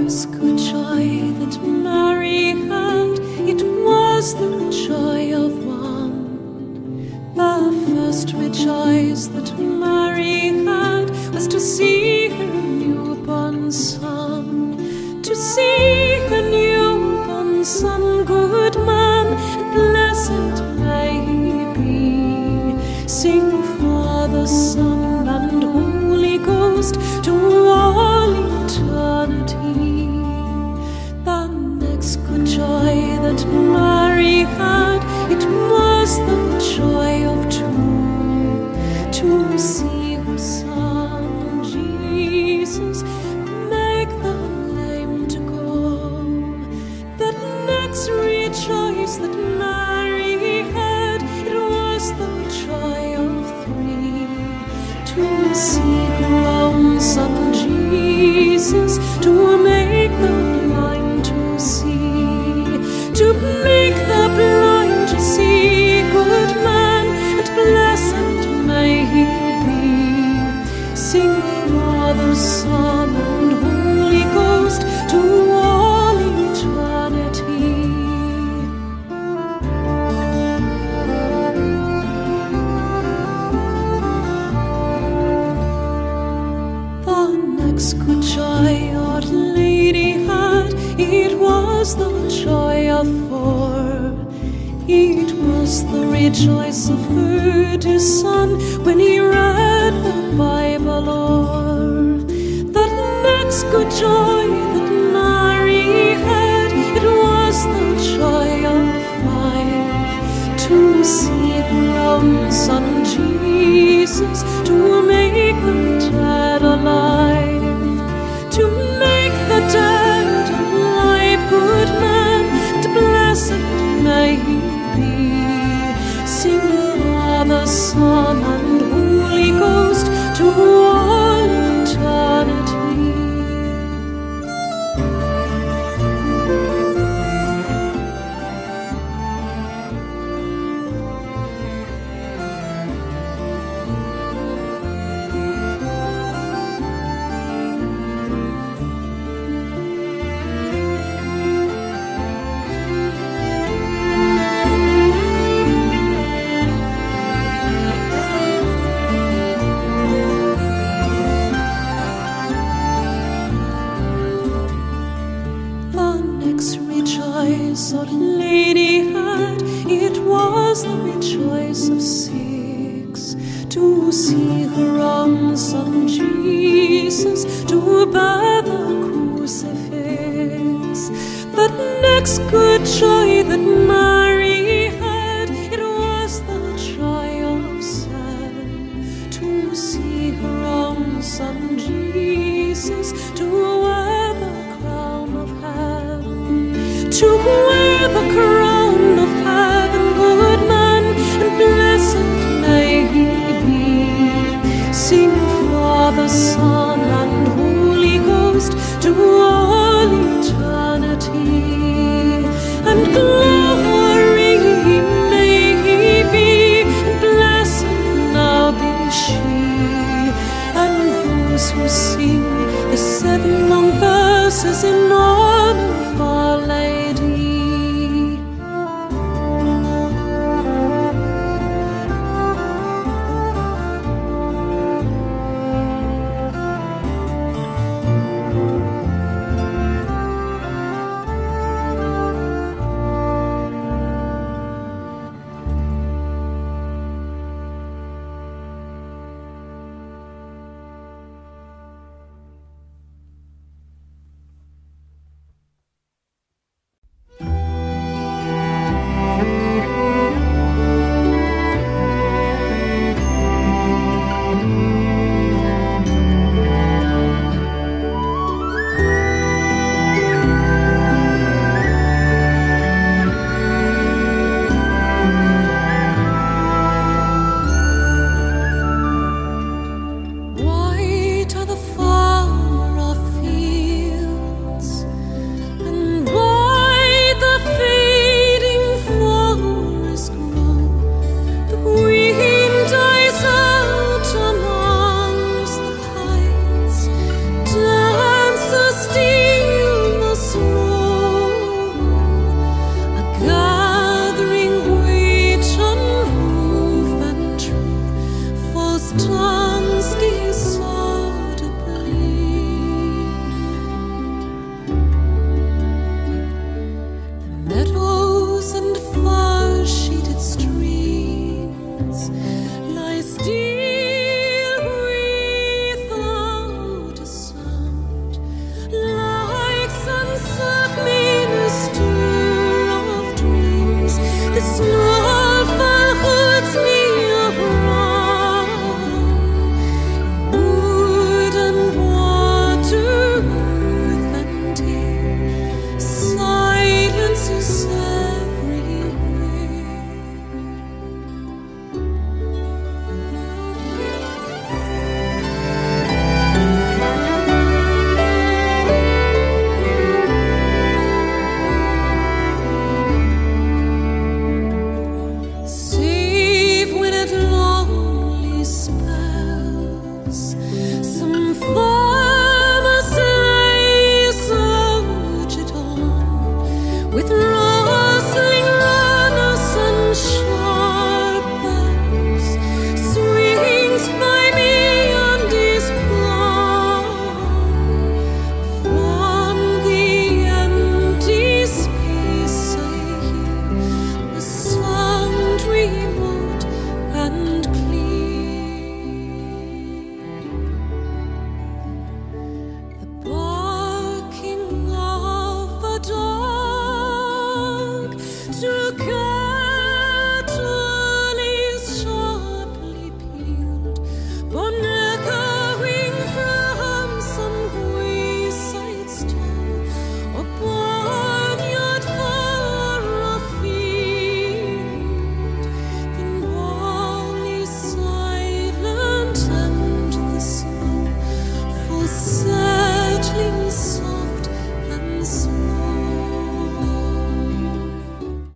first good joy that Mary had, it was the joy of one. The first rejoice that Mary had was to see her newborn son, to see her newborn son, good man, and blessed may he be. Sing Father, Son, and Holy Ghost to all eternity. The next good joy that Mary had, it was the joy of two, to see her son Jesus make the lame to go. The next rejoice that Mary had, it was the joy of three, to see her own son Jesus, to make the blind to see, to make the blind to see, good man, and blessed may he be. Sing Father, Son, and Holy Ghost to all eternity. Next good joy Our Lady had, it was the joy of four. It was the rejoice of her dear son when he read the Bible o'er. The next good joy that Mary had, it was the joy of five, to see her own son Jesus, to make the dead alive, to make the dead alive, good man, and blessed may he be. Sing Father, Son, and Holy Ghost to all eternity. Our Lady had, it was the rejoice of six, to see her own son Jesus, to bear the crucifix. The next good joy that Mary had, it was the joy of seven, to see her own son Jesus, to wear the crown of heaven, to wear the crown of heaven, good man, and blessed may he be. Sing Father, Son, and Holy Ghost to all eternity. And glory may he be, and blessed now be she. And those who sing the 7 long verses in all